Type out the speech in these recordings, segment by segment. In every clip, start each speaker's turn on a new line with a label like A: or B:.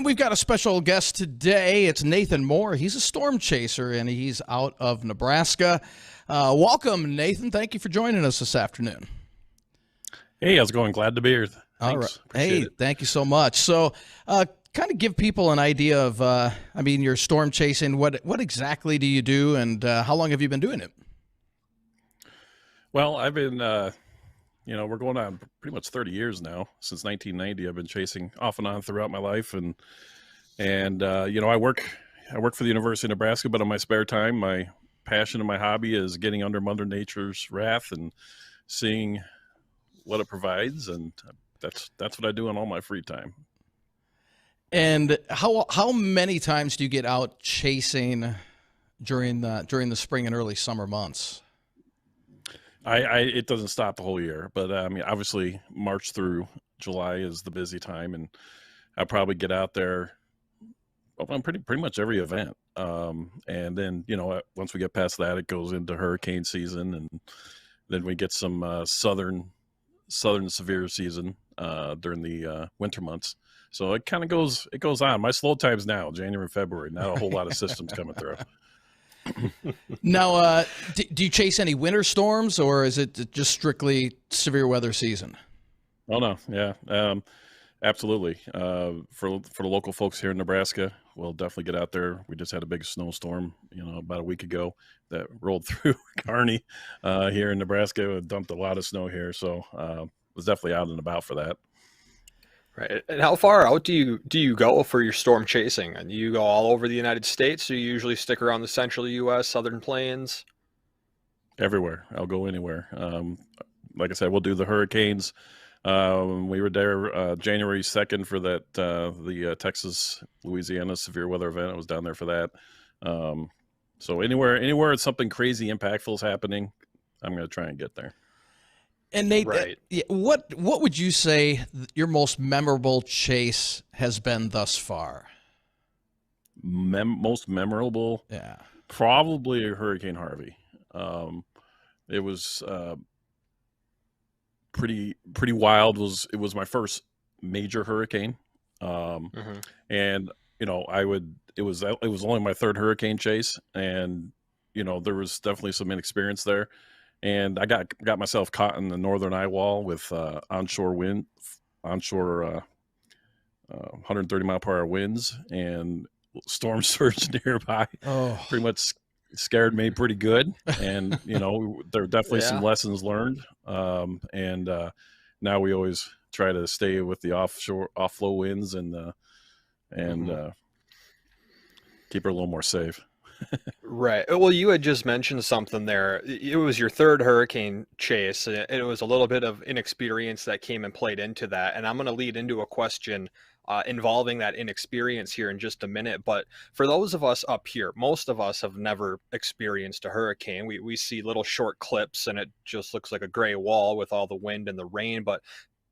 A: And we've got a special guest today. It's Nathan Moore. He's a storm chaser, and he's out of Nebraska. Welcome, Nathan. Thank you for joining us this afternoon.
B: Hey, how's it going? Glad to be here. Thanks.
A: All right.
B: Appreciate it.
A: Thank you so much. So kind of give people an idea of, you're storm chasing. What exactly do you do, and how long have you been doing it?
B: Well, I've been, we're going on pretty much 30 years now. Since 1990, I've been chasing off and on throughout my life. And I work for the University of Nebraska, but in my spare time, my passion and my hobby is getting under Mother Nature's wrath and seeing what it provides. And that's what I do in all my free time.
A: And how many times do you get out chasing during the spring and early summer months?
B: It doesn't stop the whole year, but obviously March through July is the busy time, and I probably get out there on pretty much every event. And then once we get past that, it goes into hurricane season, and then we get some southern severe season during the winter months. So it kind of goes on. My slow times now, January and February, not a whole lot of systems coming through.
A: Now, do you chase any winter storms, or is it just strictly severe weather season?
B: Oh no, yeah, absolutely. For the local folks here in Nebraska, we'll definitely get out there. We just had a big snowstorm, about a week ago that rolled through Kearney here in Nebraska. It dumped a lot of snow here, so was definitely out and about for that.
C: Right. And how far out do you go for your storm chasing? And you go all over the United States, or you usually stick around the central U.S., southern plains?
B: Everywhere. I'll go anywhere. Like I said, we'll do the hurricanes. We were there January 2nd for that the Texas, Louisiana severe weather event. I was down there for that. So anywhere something crazy impactful is happening, I'm going to try and get there.
A: And Nate,
C: right.
A: What would you say your most memorable chase has been thus far?
B: Most memorable?
A: Yeah.
B: Probably Hurricane Harvey. It was pretty wild. It was my first major hurricane. And it was only my third hurricane chase, and there was definitely some inexperience there. And I got myself caught in the northern eye wall with onshore 130 mile per hour winds and storm surge nearby.
A: Oh.
B: Pretty much scared me pretty good. And there are definitely some lessons learned. And now we always try to stay with the off-flow winds and keep her a little more safe.
C: Right. Well, you had just mentioned something there. It was your third hurricane chase. It was a little bit of inexperience that came and played into that. And I'm going to lead into a question involving that inexperience here in just a minute. But for those of us up here, most of us have never experienced a hurricane. We see little short clips, and it just looks like a gray wall with all the wind and the rain. But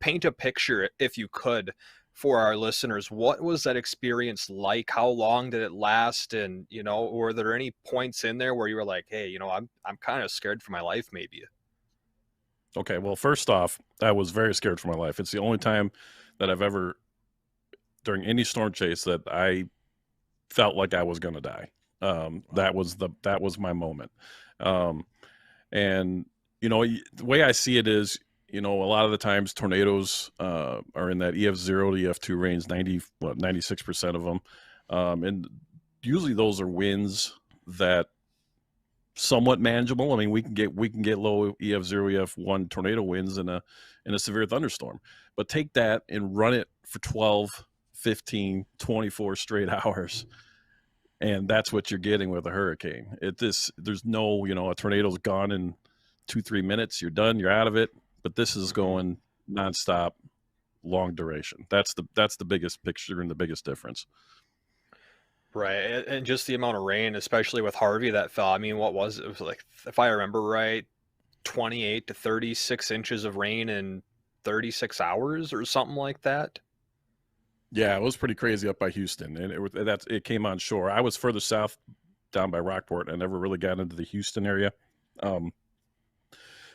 C: paint a picture, if you could, for our listeners. What was that experience like? How long did it last? And, were there any points in there where you were like, hey, I'm kind of scared for my life, maybe?
B: Okay. Well, first off, I was very scared for my life. It's the only time that I've ever, during any storm chase, that I felt like I was going to die. That was my moment. And, the way I see it is, a lot of the times tornadoes are in that EF0 to EF2 range, 96% of them. And usually those are winds that somewhat manageable. I mean, we can get low EF0, EF1 tornado winds in a severe thunderstorm. But take that and run it for 12, 15, 24 straight hours. And that's what you're getting with a hurricane. There's no, a tornado's gone in 2-3 minutes. You're done. You're out of it. But this is going nonstop, long duration. That's the biggest picture and the biggest difference.
C: Right. And just the amount of rain, especially with Harvey that fell. I mean, what was it? It was like, if I remember right, 28 to 36 inches of rain in 36 hours or something like that.
B: Yeah, it was pretty crazy up by Houston, and it came on shore. I was further south, down by Rockport. I never really got into the Houston area.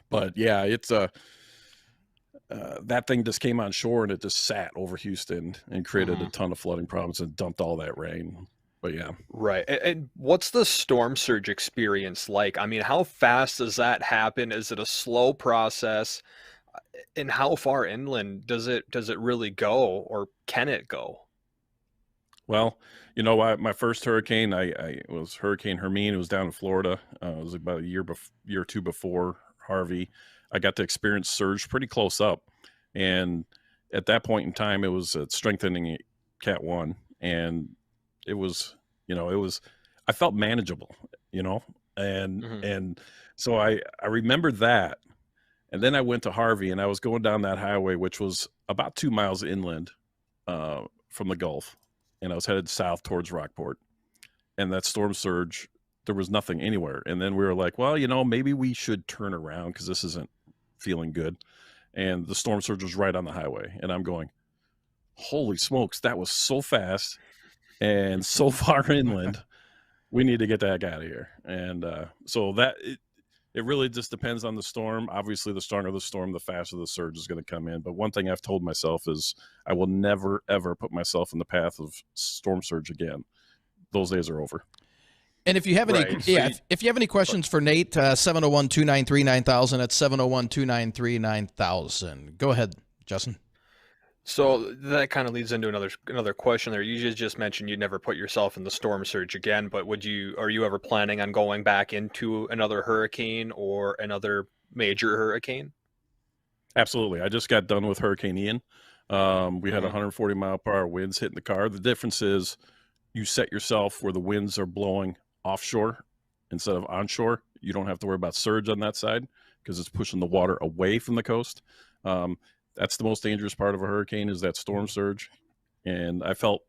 B: But yeah, it's that thing just came on shore and it just sat over Houston and created
C: Mhm.
B: a ton of flooding problems and dumped all that rain. But yeah.
C: Right. And what's the storm surge experience like? I mean, how fast does that happen? Is it a slow process? And how far inland does it really go, or can it go?
B: Well, my first hurricane, I was Hurricane Hermine. It was down in Florida. It was about year or two before Harvey. I got to experience surge pretty close up, and at that point in time, it was strengthening Cat 1, and it was, it was, I felt manageable, you know, and
C: Mhm.
B: and so I remembered that, and then I went to Harvey, and I was going down that highway, which was about 2 miles inland from the Gulf, and I was headed south towards Rockport. And that storm surge, there was nothing anywhere. And then we were like, well, maybe we should turn around because this isn't feeling good. And the storm surge was right on the highway. And I'm going, holy smokes, that was so fast and so far inland. We need to get the heck out of here. And so it really just depends on the storm. Obviously, the stronger the storm, the faster the surge is going to come in. But one thing I've told myself is I will never, ever put myself in the path of storm surge again. Those days are over.
A: And if you have any,
C: Right.
A: if you have any questions for Nate, 701-293-9000. That's 701-293-9000. Go ahead, Justin.
C: So that kind of leads into another question there. You just mentioned you'd never put yourself in the storm surge again, but are you ever planning on going back into another hurricane or another major hurricane?
B: Absolutely. I just got done with Hurricane Ian. We had
C: Mhm.
B: 140 mile per hour winds hitting the car. The difference is you set yourself where the winds are blowing offshore instead of onshore. You don't have to worry about surge on that side because it's pushing the water away from the coast. That's the most dangerous part of a hurricane is that storm surge. And I felt,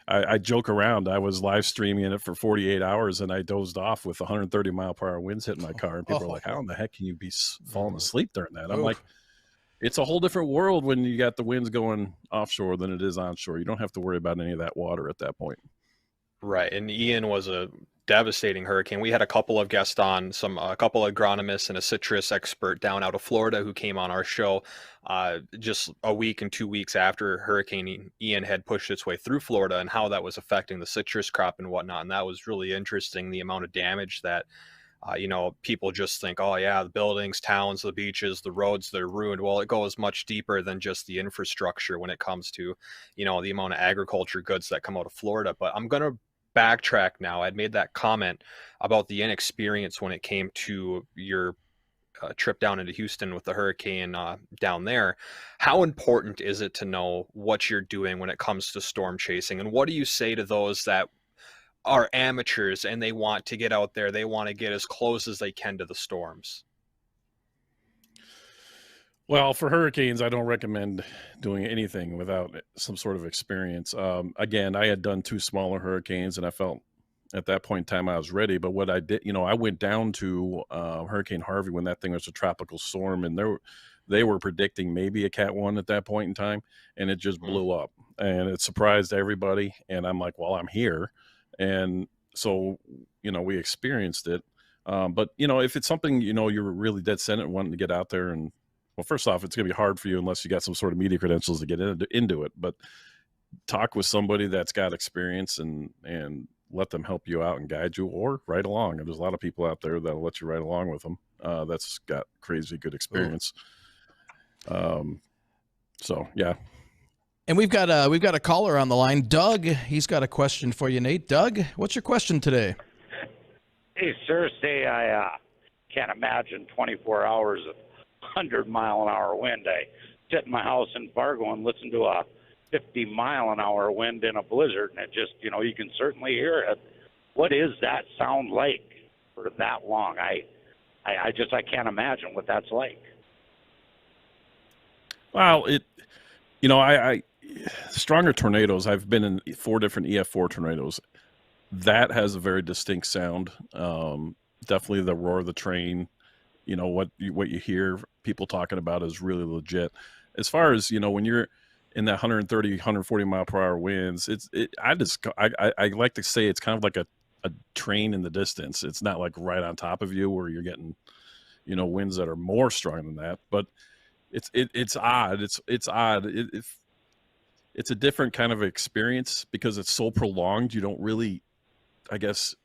B: I joke around. I was live streaming it for 48 hours and I dozed off with 130 mile per hour winds hitting my car. And people are like, how in the heck can you be falling asleep during that? I'm like, it's a whole different world when you got the winds going offshore than it is onshore. You don't have to worry about any of that water at that point.
C: Right, and Ian was a devastating hurricane. We had a couple of guests on, a couple of agronomists and a citrus expert down out of Florida who came on our show just a week and 2 weeks after Hurricane Ian had pushed its way through Florida and how that was affecting the citrus crop and whatnot. And that was really interesting, the amount of damage that people just think, oh yeah, the buildings, towns, the beaches, the roads, they're ruined. Well, it goes much deeper than just the infrastructure when it comes to, the amount of agriculture goods that come out of Florida. But I'm going to backtrack now. I'd made that comment about the inexperience when it came to your trip down into Houston with the hurricane down there. How important is it to know what you're doing when it comes to storm chasing? And what do you say to those that are amateurs and they want to get out there, they want to get as close as they can to the storms?
B: Well, for hurricanes, I don't recommend doing anything without some sort of experience. Again, I had done 2 smaller hurricanes and I felt at that point in time I was ready. But what I did, I went down to Hurricane Harvey when that thing was a tropical storm, and they were predicting maybe a Cat 1 at that point in time, and it just blew up. And it surprised everybody. And I'm like, well, I'm here. And so, we experienced it. But, if it's something, you're really dead set and wanting to get out there and, well, first off, it's going to be hard for you unless you got some sort of media credentials to get into it. But talk with somebody that's got experience and let them help you out and guide you, or ride along. And there's a lot of people out there that'll let you ride along with them. That's got crazy good experience. So yeah.
A: And we've got a caller on the line, Doug. He's got a question for you, Nate. Doug, what's your question today?
D: Hey, sir, say I can't imagine 24 hours of 100-mile-an-hour wind. I sit in my house in Fargo and listen to a 50-mile-an-hour wind in a blizzard, and it just, you can certainly hear it. What is that sound like for that long? I can't imagine what that's like.
B: Well, I stronger tornadoes. I've been in 4 different EF4 tornadoes. That has a very distinct sound. Definitely the roar of the train. What you hear people talking about is really legit. As far as when you're in that 130, 140 mile per hour winds, I like to say it's kind of like a train in the distance. It's not like right on top of you where you're getting winds that are more strong than that. But it's odd. It's odd. It's a different kind of experience because it's so prolonged. You don't really, I guess,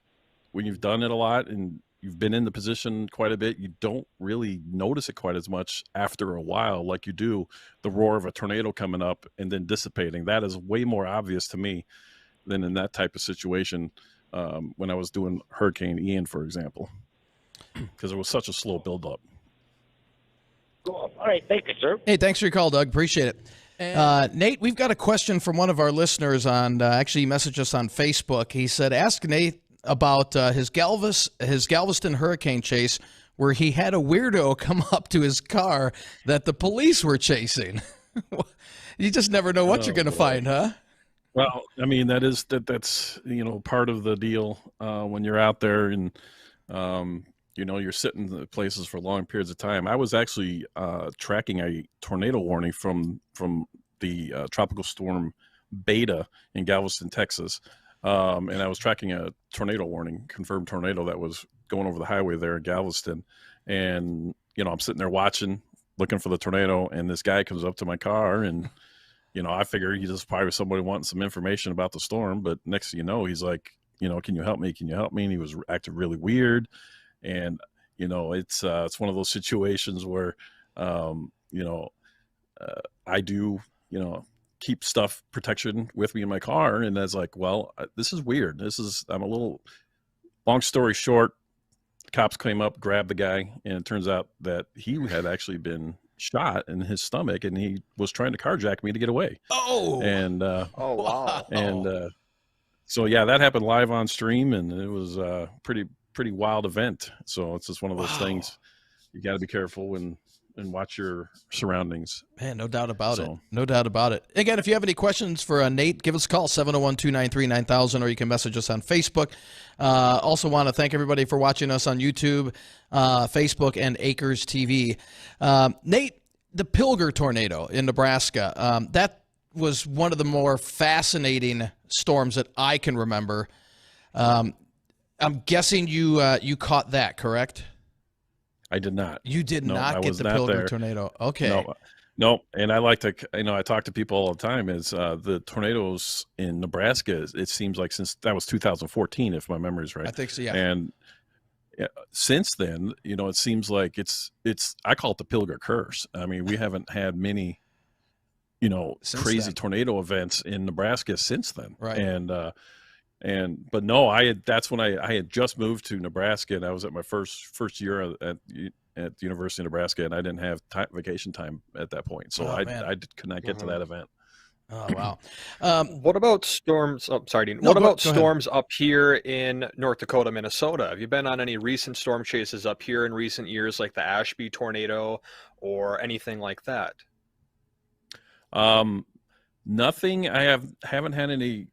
B: when you've done it a lot and you've been in the position quite a bit, you don't really notice it quite as much after a while, like you do the roar of a tornado coming up and then dissipating. That is way more obvious to me than in that type of situation when I was doing Hurricane Ian, for example, because it was such a slow buildup.
D: Cool. All right. Thank you, sir.
A: Hey, thanks for your call, Doug. Appreciate it. Nate, we've got a question from one of our listeners on, actually he messaged us on Facebook. He said, ask Nate about his Galveston hurricane chase where he had a weirdo come up to his car that the police were chasing. You just never know what you're going to find, huh?
B: Well, I mean, that's, part of the deal when you're out there and, you're sitting in places for long periods of time. I was actually tracking a tornado warning from the tropical storm Beta in Galveston, Texas. And I was tracking a tornado warning, confirmed tornado that was going over the highway there in Galveston. And, I'm sitting there watching, looking for the tornado, and this guy comes up to my car and, I figure he's just probably somebody wanting some information about the storm. But next thing you know, he's like, can you help me? Can you help me? And he was acting really weird. And, it's one of those situations where, I do, keep stuff protection with me in my car. And that's like, well, this is weird. I'm a little, long story short, cops came up, grabbed the guy, and it turns out that he had actually been shot in his stomach and he was trying to carjack me to get away.
A: Oh,
B: and,
C: Oh, wow.
B: and, so yeah, that happened live on stream and it was a pretty wild event. So it's just one of those things you got to be careful and watch your surroundings.
A: Man, no doubt about it. No doubt about it. Again, if you have any questions for Nate, give us a call, 701-293-9000, or you can message us on Facebook. Also want to thank everybody for watching us on YouTube, Facebook, and Acres TV. Nate, the Pilger tornado in Nebraska, that was one of the more fascinating storms that I can remember. I'm guessing you caught that, correct?
B: I did not.
A: You did not get the Pilger tornado. Okay.
B: No. And I like to, I talk to people all the time is the tornadoes in Nebraska, it seems like since that was 2014, if my memory is right. I
A: think so, yeah.
B: And since then, it seems like it's, I call it the Pilger curse. I mean, we haven't had many, crazy tornado events in Nebraska since then.
A: Right.
B: But no, that's when I had just moved to Nebraska and I was at my first year at the University of Nebraska and I didn't have vacation time at that point. So I could not get to that event.
A: Oh, wow.
C: What about storms? Oh, sorry, Dean.
A: No,
C: what about
A: go
C: storms up here in North Dakota, Minnesota? Have you been on any recent storm chases up here in recent years, like the Ashby tornado or anything like that?
B: Nothing. I haven't had any,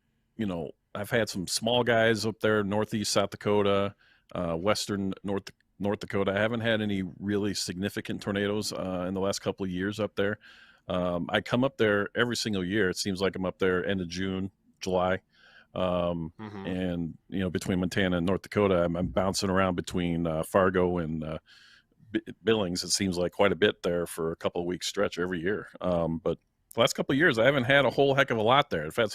B: I've had some small guys up there, northeast South Dakota, western North Dakota. I haven't had any really significant tornadoes in the last couple of years up there. I come up there every single year. It seems like I'm up there end of June, July. And, between Montana and North Dakota, I'm bouncing around between Fargo and Billings. It seems like quite a bit there for a couple of weeks stretch every year. But the last couple of years, I haven't had a whole heck of a lot there. I've had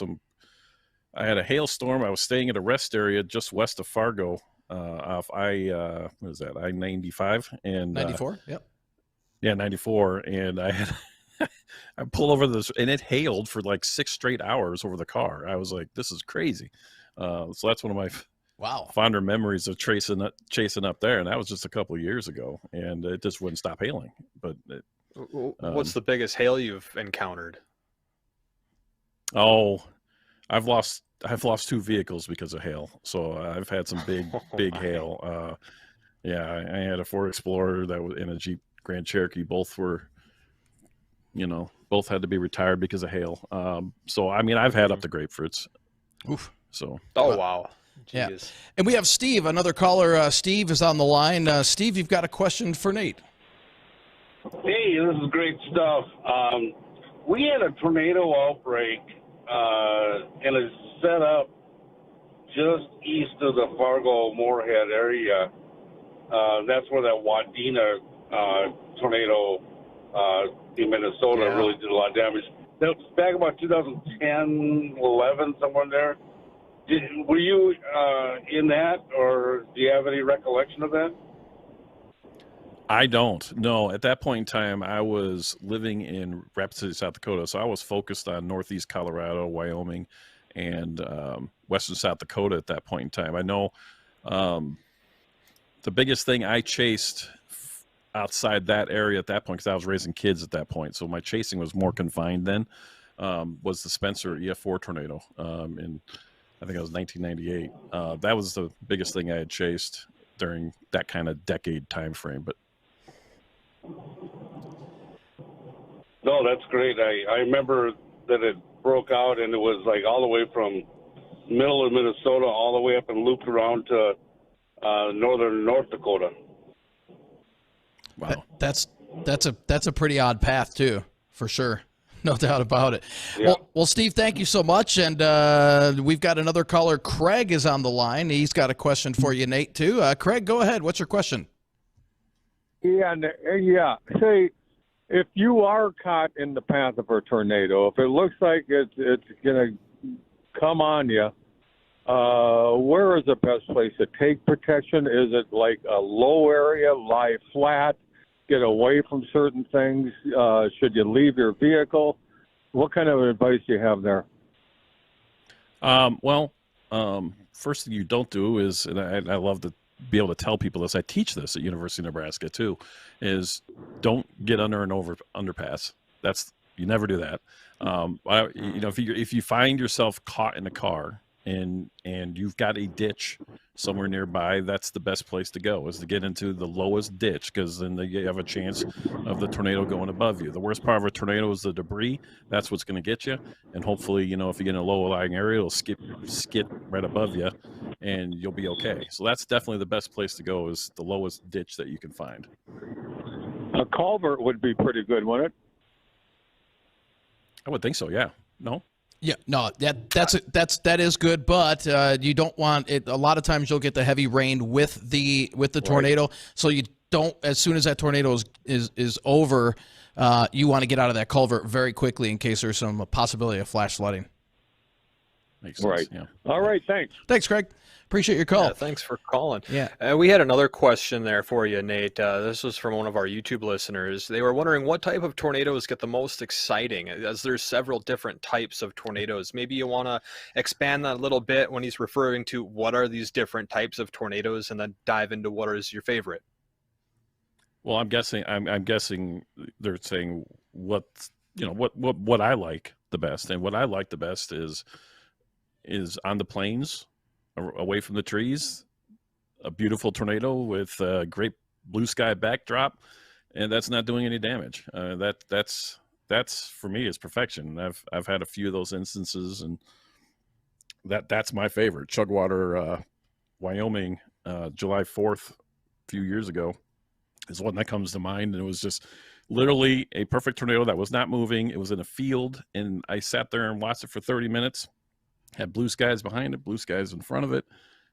B: I had a hailstorm. I was staying at a rest area just west of Fargo, off I-95 and
A: 94. Yep.
B: Yeah, 94. And I pulled over this, and it hailed for like 6 straight hours over the car. I was like, "This is crazy." So that's one of my fonder memories of chasing up there, and that was just a couple of years ago, and it just wouldn't stop hailing. But
C: what's the biggest hail you've encountered?
B: Oh. I've lost 2 vehicles because of hail. So I've had some big hail. I had a Ford Explorer that was in a Jeep Grand Cherokee. Both were, both had to be retired because of hail. So, I mean, I've had up to grapefruits.
A: Oof.
B: So.
C: Oh, wow. Jeez.
A: Yeah. And we have Steve, another caller. Steve is on the line. Steve, you've got a question for Nate.
E: Hey, this is great stuff. We had a tornado outbreak and it's set up just east of the Fargo-Moorhead area. That's where that Wadena tornado in Minnesota.
C: Yeah.
E: Really did a lot of damage. That was back about 2010, 11, somewhere in there. Were you in that, or do you have any recollection of that?
B: I don't. No, at that point in time, I was living in Rapid City, South Dakota, so I was focused on Northeast Colorado, Wyoming, and Western South Dakota at that point in time. I know the biggest thing I chased outside that area at that point, because I was raising kids at that point, so my chasing was more confined then, was the Spencer EF4 tornado. In I think it was 1998. That was the biggest thing I had chased during that kind of decade time frame. But
E: no, that's great. I remember that it broke out, and it was like all the way from middle of Minnesota all the way up and looped around to northern North Dakota.
B: wow,
A: That's a pretty odd path too, for sure. No doubt about it.
E: Yeah.
A: Well, Steve, thank you so much. And we've got another caller. Craig is on the line. He's got a question for you, Nate, too. Craig, go ahead. What's your question?
F: Yeah. Say, if you are caught in the path of a tornado, if it looks like it's going to come on you, where is the best place to take protection? Is it like a low area, lie flat, get away from certain things? Should you leave your vehicle? What kind of advice do you have there?
B: First thing you don't do is, and I love to be able to tell people this, I teach this at University of Nebraska too, is don't get under an underpass. You never do that. If you find yourself caught in a car and you've got a ditch somewhere nearby, that's the best place to go, is to get into the lowest ditch, because then you have a chance of the tornado going above you. The worst part of a tornado is the debris. That's what's going to get you. And hopefully, if you get in a low-lying area, it'll skid right above you, and you'll be okay. So that's definitely the best place to go, is the lowest ditch that you can find.
F: A culvert would be pretty good, wouldn't it?
B: I would think so, yeah. No?
A: Yeah, no, that is good, but you don't want it. A lot of times you'll get the heavy rain with the tornado, so you don't. As soon as that tornado is over, you want to get out of that culvert very quickly in case there's some possibility of flash flooding.
B: Makes sense.
F: Right.
B: Yeah.
F: All right. Thanks.
A: Thanks, Craig. Appreciate your call.
C: Yeah, thanks for calling.
A: Yeah.
C: We had another question there for you, Nate. This was from one of our YouTube listeners. They were wondering what type of tornadoes get the most exciting, as there's several different types of tornadoes. Maybe you want to expand that a little bit when he's referring to what are these different types of tornadoes, and then dive into what is your favorite.
B: Well, I'm guessing they're saying what I like the best, and what I like the best is on the plains, away from the trees, a beautiful tornado with a great blue sky backdrop, and that's not doing any damage. That's for me is perfection. I've had a few of those instances, and that's my favorite. Chugwater, Wyoming, July 4th, a few years ago, is one that comes to mind, and it was just literally a perfect tornado that was not moving. It was in a field, and I sat there and watched it for 30 minutes. Had blue skies behind it, blue skies in front of it.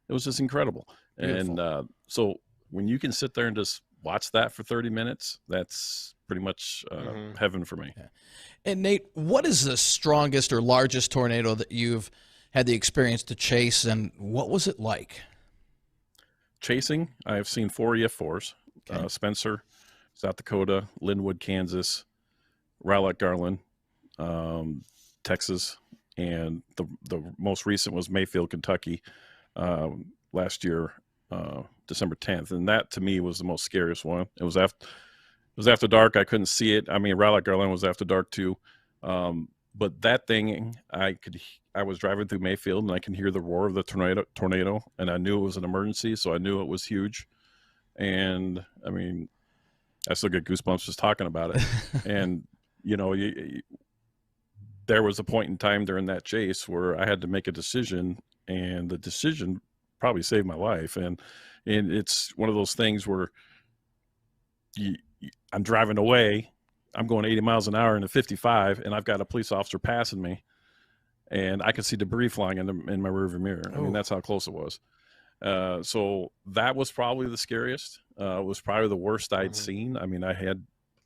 B: It was just incredible. Beautiful. And so when you can sit there and just watch that for 30 minutes, that's pretty much heaven for me.
A: Yeah. And Nate, what is the strongest or largest tornado that you've had the experience to chase, and what was it like?
B: Chasing, I have seen 4 EF4s, okay. Spencer, South Dakota, Linwood, Kansas, Rowlett, Garland, Texas, and the most recent was Mayfield, Kentucky, last year, December 10th, and that to me was the most scariest one. It was after dark. I couldn't see it. I mean, Rowlett, Garland was after dark too, but that thing, I was driving through Mayfield, and I can hear the roar of the tornado, and I knew it was an emergency, so I knew it was huge. And I mean, I still get goosebumps just talking about it. And there was a point in time during that chase where I had to make a decision, and the decision probably saved my life. And it's one of those things where I'm driving away, I'm going 80 miles an hour in a 55, and I've got a police officer passing me, and I can see debris flying in my rearview mirror. I mean, that's how close it was. So that was probably the scariest. It was probably the worst I'd seen. I mean, I had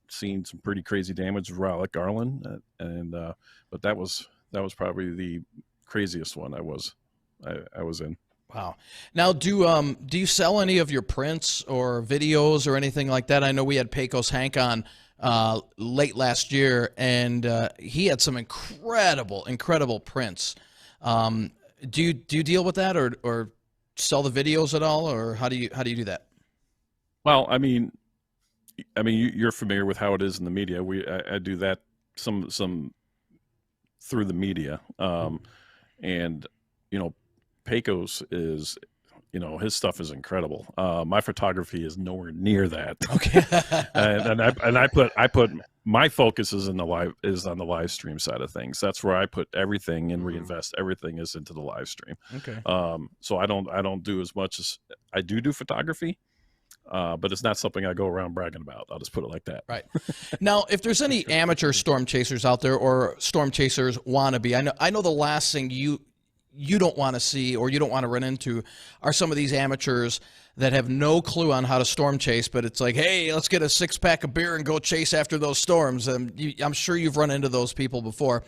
B: seen some pretty crazy damage with Rowlett Garland, but that was probably the craziest one I was in.
A: Wow. Now, do you sell any of your prints or videos or anything like that? I know we had Pecos Hank on late last year, and he had some incredible prints. Do you deal with that, or sell the videos at all, or how do you do that?
B: Well, I mean, you're familiar with how it is in the media. I do that some through the media, and Pecos is, his stuff is incredible. My photography is nowhere near that.
A: Okay.
B: and I put my focus is on the live stream side of things. That's where I put everything and reinvest everything is into the live stream.
A: Okay.
B: So I don't do as much as I do photography. But it's not something I go around bragging about. I'll just put it like that.
A: Right. Now, if there's any amateur storm chasers out there or storm chasers wannabe, I know the last thing you don't want to see or you don't want to run into are some of these amateurs that have no clue on how to storm chase, but it's like, hey, let's get a 6-pack of beer and go chase after those storms. I'm sure you've run into those people before.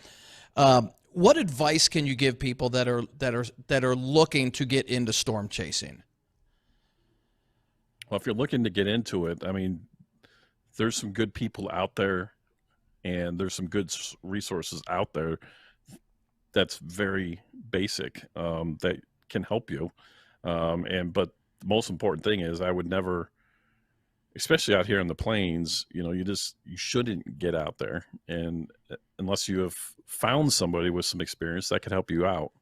A: What advice can you give people that are looking to get into storm chasing?
B: Well, if you're looking to get into it, there's some good people out there, and there's some good resources out there that's very basic that can help you. But the most important thing is I would never, especially out here in the plains, you shouldn't get out there, and unless you have found somebody with some experience that could help you out.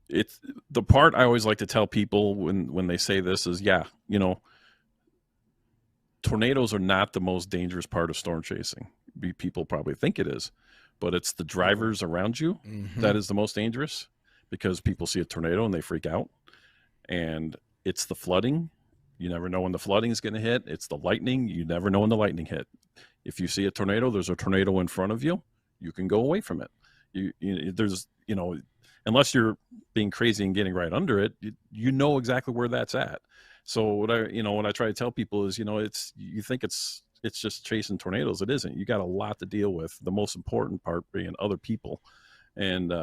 B: It's the part I always like to tell people when they say this is, tornadoes are not the most dangerous part of storm chasing. People probably think it is, but it's the drivers around you that is the most dangerous, because people see a tornado and they freak out. And it's the flooding. You never know when the flooding is going to hit. It's the lightning. You never know when the lightning hit. If you see a tornado, there's a tornado in front of you. You can go away from it. Unless you're being crazy and getting right under it, you know exactly where that's at. So what I try to tell people is, you think it's just chasing tornadoes. It isn't. You got a lot to deal with. The most important part being other people. And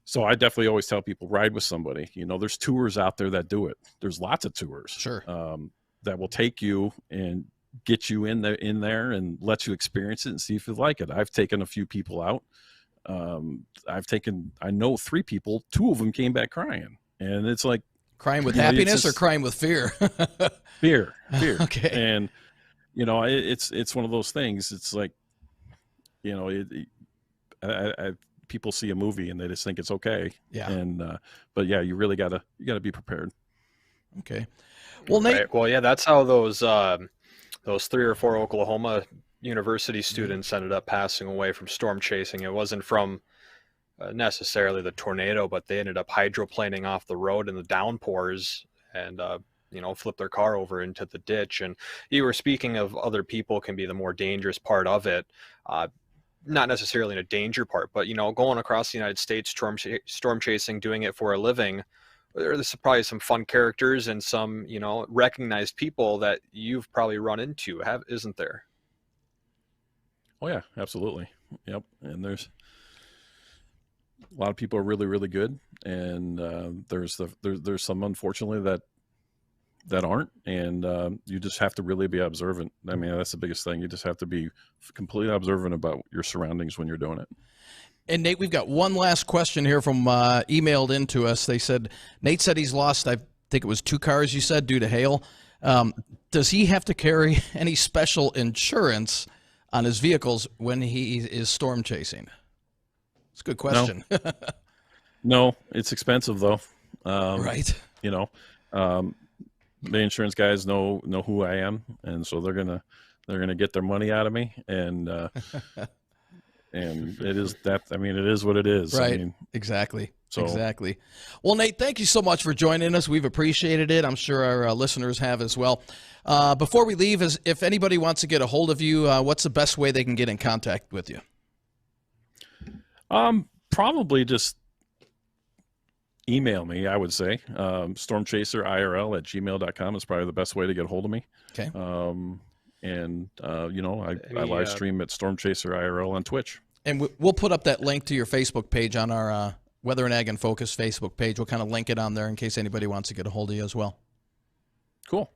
B: so I definitely always tell people, ride with somebody. There's tours out there that do it. There's lots of tours. Sure. That will take you and get you in there and let you experience it and see if you like it. I've taken a few people out. I know 3 people, 2 of them came back crying, and it's like
A: crying with happiness or crying with fear.
B: fear.
A: Okay.
B: And it's one of those things. It's like, people see a movie and they just think it's okay. Yeah. And but yeah, you really gotta be prepared.
A: Okay. Well, Nate.
C: Right. Well, yeah, that's how those 3 or 4 Oklahoma University students ended up passing away from storm chasing. It wasn't from necessarily the tornado, but they ended up hydroplaning off the road in the downpours and flipped their car over into the ditch. And you were speaking of other people can be the more dangerous part of it, not necessarily in a danger part, but going across the United States storm chasing, doing it for a living, there's probably some fun characters and some recognized people that you've probably run into, isn't there?
B: Oh yeah, absolutely. Yep. And there's a lot of people are really, really good, and there's some, unfortunately, that aren't, and you just have to really be observant. That's the biggest thing. You just have to be completely observant about your surroundings when you're doing it.
A: And Nate, we've got one last question here from emailed into us. They said, Nate said he's lost, I think it was 2 cars, you said, due to hail. Does he have to carry any special insurance on his vehicles when he is storm chasing? It's a good question.
B: No, it's expensive though.
A: Right.
B: The insurance guys know who I am, and so they're gonna get their money out of me, and and it is that. It is what it is.
A: Right. Exactly. Exactly. Well, Nate, thank you so much for joining us. We've appreciated it. I'm sure our listeners have as well. Before we leave, if anybody wants to get a hold of you, what's the best way they can get in contact with you?
B: Probably just email me, I would say. StormChaserIRL@gmail.com is probably the best way to get a hold of me.
A: Okay.
B: I live stream at StormChaserIRL on Twitch.
A: And we'll put up that link to your Facebook page on our Weather and Ag and Focus Facebook page. We'll kind of link it on there in case anybody wants to get a hold of you as well.
B: Cool.